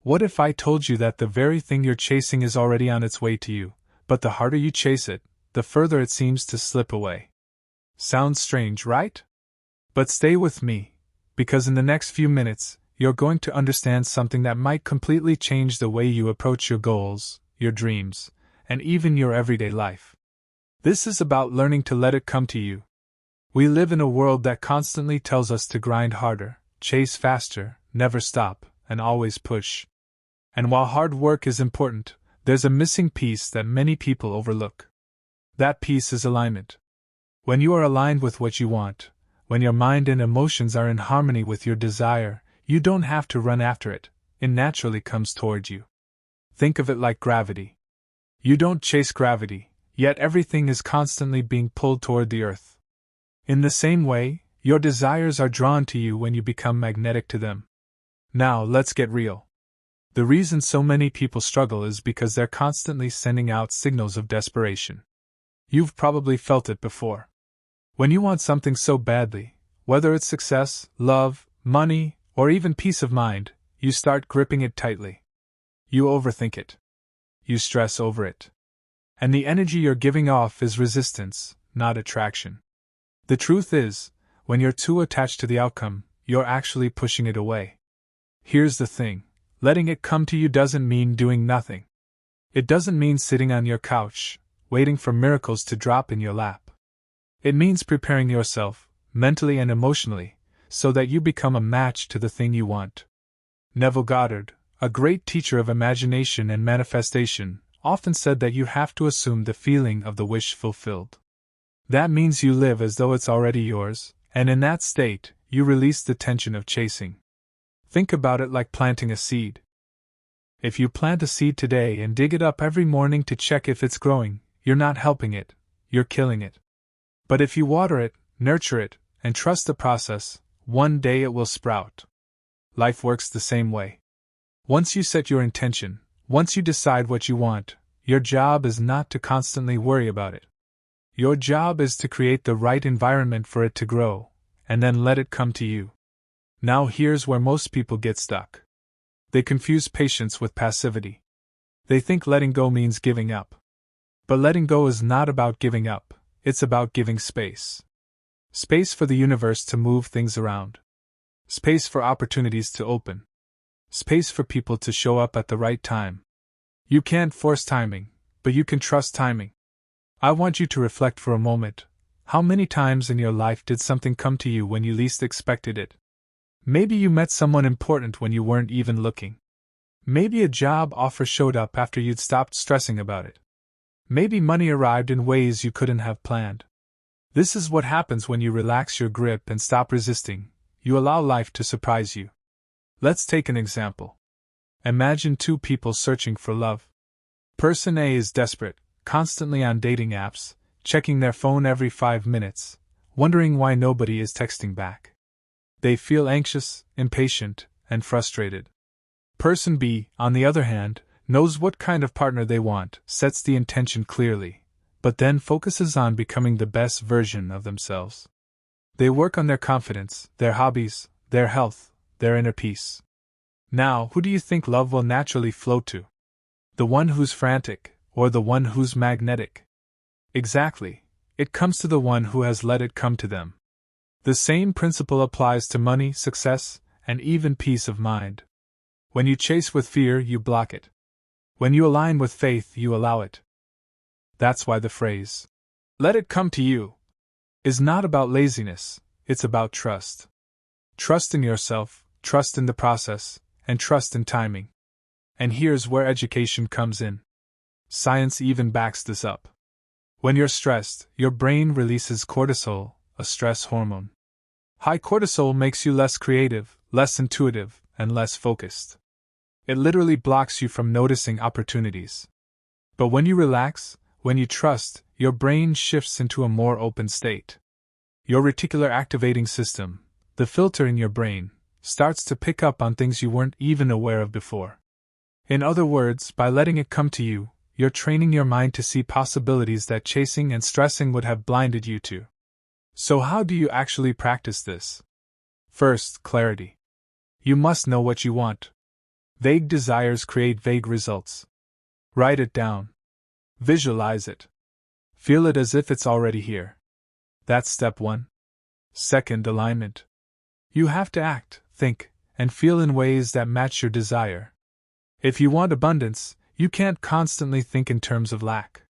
What if I told you that the very thing you're chasing is already on its way to you, but the harder you chase it, the further it seems to slip away? Sounds strange, right? But stay with me, because in the next few minutes, you're going to understand something that might completely change the way you approach your goals, your dreams, and even your everyday life. This is about learning to let it come to you. We live in a world that constantly tells us to grind harder, chase faster, never stop, and always push. And while hard work is important, there's a missing piece that many people overlook. That piece is alignment. When you are aligned with what you want, when your mind and emotions are in harmony with your desire, you don't have to run after it, it naturally comes toward you. Think of it like gravity. You don't chase gravity, yet everything is constantly being pulled toward the earth. In the same way, your desires are drawn to you when you become magnetic to them. Now, let's get real. The reason so many people struggle is because they're constantly sending out signals of desperation. You've probably felt it before. When you want something so badly, whether it's success, love, money, or even peace of mind, you start gripping it tightly. You overthink it. You stress over it. And the energy you're giving off is resistance, not attraction. The truth is, when you're too attached to the outcome, you're actually pushing it away. Here's the thing, letting it come to you doesn't mean doing nothing. It doesn't mean sitting on your couch, waiting for miracles to drop in your lap. It means preparing yourself, mentally and emotionally, so that you become a match to the thing you want. You-Neville Goddard, a great teacher of imagination and manifestation, often said that you have to assume the feeling of the wish fulfilled. That means you live as though it's already yours, and in that state, you release the tension of chasing. Think about it like planting a seed. If you plant a seed today and dig it up every morning to check if it's growing, you're not helping it, you're killing it. But if you water it, nurture it, and trust the process, one day it will sprout. Life works the same way. Once you set your intention, once you decide what you want, your job is not to constantly worry about it. Your job is to create the right environment for it to grow, and then let it come to you. Now here's where most people get stuck. They confuse patience with passivity. They think letting go means giving up. But letting go is not about giving up, it's about giving space. Space for the universe to move things around. Space for opportunities to open. Space for people to show up at the right time. You can't force timing, but you can trust timing. I want you to reflect for a moment. How many times in your life did something come to you when you least expected it? Maybe you met someone important when you weren't even looking. Maybe a job offer showed up after you'd stopped stressing about it. Maybe money arrived in ways you couldn't have planned. This is what happens when you relax your grip and stop resisting. You allow life to surprise you. Let's take an example. Imagine two people searching for love. Person A is desperate, constantly on dating apps, checking their phone every 5 minutes, wondering why nobody is texting back. They feel anxious, impatient, and frustrated. Person B, on the other hand, knows what kind of partner they want, sets the intention clearly, but then focuses on becoming the best version of themselves. They work on their confidence, their hobbies, their health, their inner peace. Now, who do you think love will naturally flow to? The one who's frantic, or the one who's magnetic? Exactly, it comes to the one who has let it come to them. The same principle applies to money, success, and even peace of mind. When you chase with fear, you block it. When you align with faith, you allow it. That's why the phrase, "let it come to you," is not about laziness, it's about trust. Trust in yourself, trust in the process, and trust in timing. And here's where education comes in. Science even backs this up. When you're stressed, your brain releases cortisol, a stress hormone. High cortisol makes you less creative, less intuitive, and less focused. It literally blocks you from noticing opportunities. But when you relax, when you trust, your brain shifts into a more open state. Your reticular activating system, the filter in your brain, starts to pick up on things you weren't even aware of before. In other words, by letting it come to you, you're training your mind to see possibilities that chasing and stressing would have blinded you to. So how do you actually practice this? First, clarity. You must know what you want. Vague desires create vague results. Write it down. Visualize it. Feel it as if it's already here. That's step 1. Second, alignment. You have to act, think, and feel in ways that match your desire. If you want abundance, you can't constantly think in terms of lack.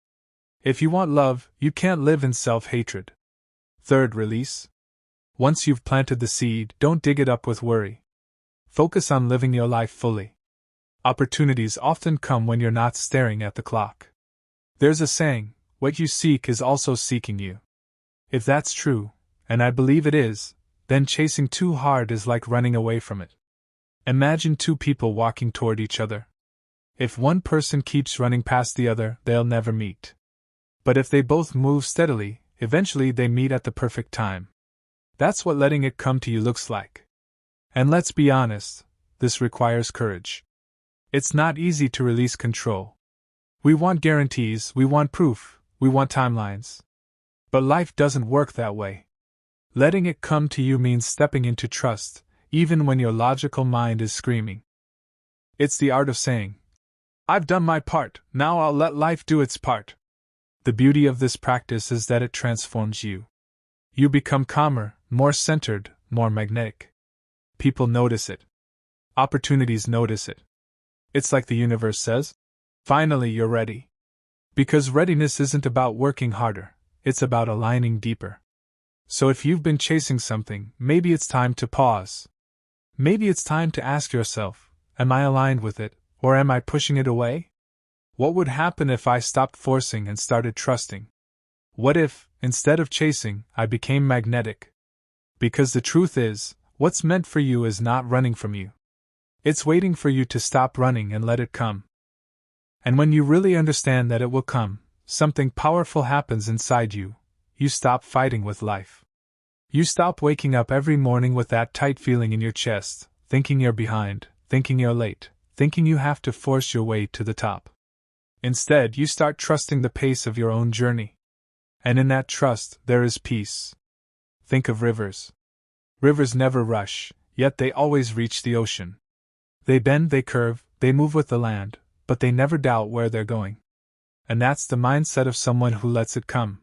If you want love, you can't live in self-hatred. Third, release. Once you've planted the seed, don't dig it up with worry. Focus on living your life fully. Opportunities often come when you're not staring at the clock. There's a saying, what you seek is also seeking you. If that's true, and I believe it is, then chasing too hard is like running away from it. Imagine two people walking toward each other. If one person keeps running past the other, they'll never meet. But if they both move steadily, eventually they meet at the perfect time. That's what letting it come to you looks like. And let's be honest, this requires courage. It's not easy to release control. We want guarantees, we want proof, we want timelines. But life doesn't work that way. Letting it come to you means stepping into trust, even when your logical mind is screaming. It's the art of saying, I've done my part, now I'll let life do its part. The beauty of this practice is that it transforms you. You become calmer, more centered, more magnetic. People notice it. Opportunities notice it. It's like the universe says, finally you're ready. Because readiness isn't about working harder, it's about aligning deeper. So if you've been chasing something, maybe it's time to pause. Maybe it's time to ask yourself, am I aligned with it, or am I pushing it away? What would happen if I stopped forcing and started trusting? What if, instead of chasing, I became magnetic? Because the truth is, what's meant for you is not running from you. It's waiting for you to stop running and let it come. And when you really understand that it will come, something powerful happens inside you. You stop fighting with life. You stop waking up every morning with that tight feeling in your chest, thinking you're behind, thinking you're late, thinking you have to force your way to the top. Instead, you start trusting the pace of your own journey. And in that trust, there is peace. Think of rivers. Rivers never rush, yet they always reach the ocean. They bend, they curve, they move with the land, but they never doubt where they're going. And that's the mindset of someone who lets it come.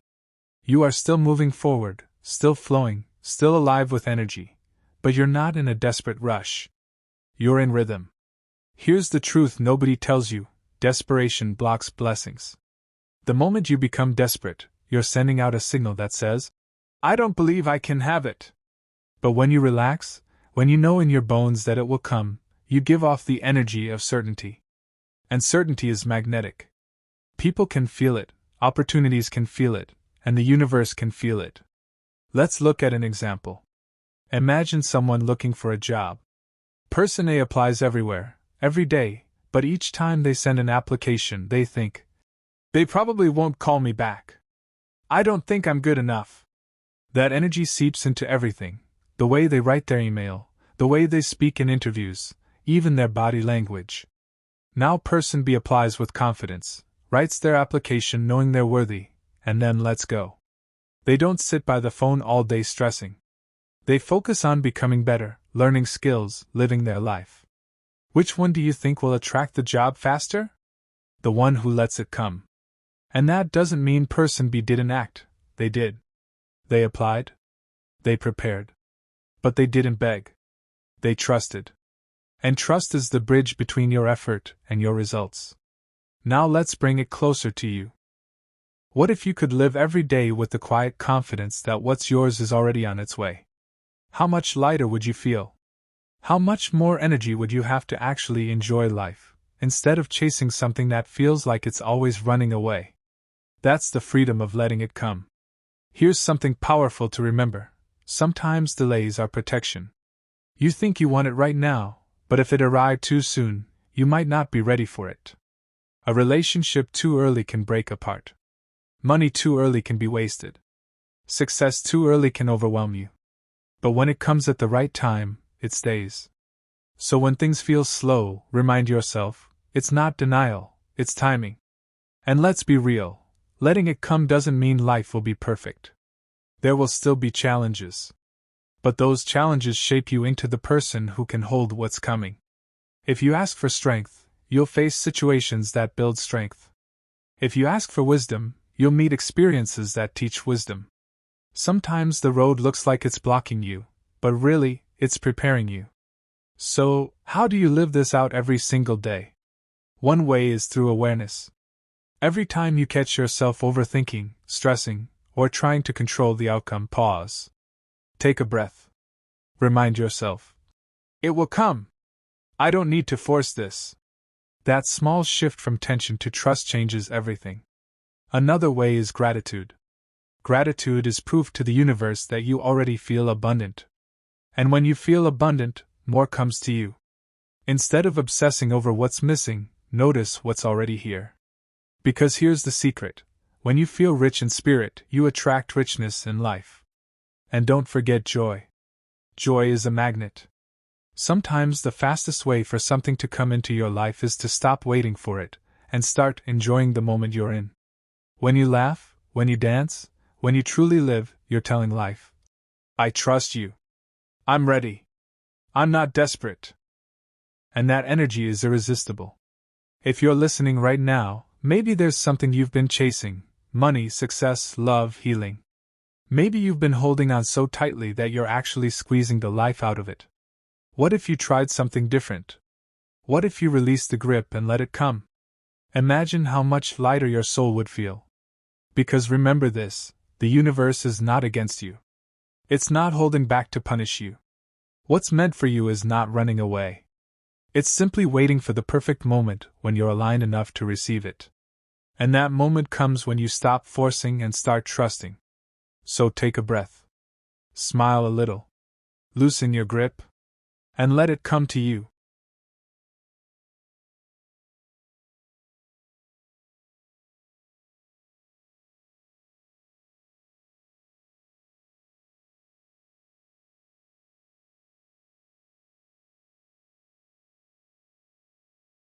You are still moving forward, still flowing, still alive with energy, but you're not in a desperate rush. You're in rhythm. Here's the truth nobody tells you: desperation blocks blessings. The moment you become desperate, you're sending out a signal that says, I don't believe I can have it. But when you relax, when you know in your bones that it will come, you give off the energy of certainty. And certainty is magnetic. People can feel it, opportunities can feel it, and the universe can feel it. Let's look at an example. Imagine someone looking for a job. Person A applies everywhere, every day, but each time they send an application, they think, they probably won't call me back. I don't think I'm good enough. That energy seeps into everything: the way they write their email, the way they speak in interviews, even their body language. Now person B applies with confidence, writes their application knowing they're worthy, and then lets go. They don't sit by the phone all day stressing. They focus on becoming better, learning skills, living their life. Which one do you think will attract the job faster? The one who lets it come. And that doesn't mean person B didn't act. They did. They applied. They prepared. But they didn't beg. They trusted. And trust is the bridge between your effort and your results. Now let's bring it closer to you. What if you could live every day with the quiet confidence that what's yours is already on its way? How much lighter would you feel? How much more energy would you have to actually enjoy life, instead of chasing something that feels like it's always running away? That's the freedom of letting it come. Here's something powerful to remember: sometimes delays are protection. You think you want it right now, but if it arrived too soon, you might not be ready for it. A relationship too early can break apart. Money too early can be wasted. Success too early can overwhelm you. But when it comes at the right time, it stays. So when things feel slow, remind yourself, it's not denial, it's timing. And let's be real, letting it come doesn't mean life will be perfect. There will still be challenges. But those challenges shape you into the person who can hold what's coming. If you ask for strength, you'll face situations that build strength. If you ask for wisdom, you'll meet experiences that teach wisdom. Sometimes the road looks like it's blocking you, but really, it's preparing you. So, how do you live this out every single day? One way is through awareness. Every time you catch yourself overthinking, stressing, or trying to control the outcome, pause. Take a breath. Remind yourself. It will come. I don't need to force this. That small shift from tension to trust changes everything. Another way is gratitude. Gratitude is proof to the universe that you already feel abundant. And when you feel abundant, more comes to you. Instead of obsessing over what's missing, notice what's already here. Because here's the secret. When you feel rich in spirit, you attract richness in life. And don't forget joy. Joy is a magnet. Sometimes the fastest way for something to come into your life is to stop waiting for it, and start enjoying the moment you're in. When you laugh, when you dance, when you truly live, you're telling life, I trust you. I'm ready. I'm not desperate. And that energy is irresistible. If you're listening right now, maybe there's something you've been chasing: money, success, love, healing. Maybe you've been holding on so tightly that you're actually squeezing the life out of it. What if you tried something different? What if you released the grip and let it come? Imagine how much lighter your soul would feel. Because remember this, the universe is not against you. It's not holding back to punish you. What's meant for you is not running away. It's simply waiting for the perfect moment when you're aligned enough to receive it. And that moment comes when you stop forcing and start trusting. So take a breath. Smile a little. Loosen your grip. And let it come to you.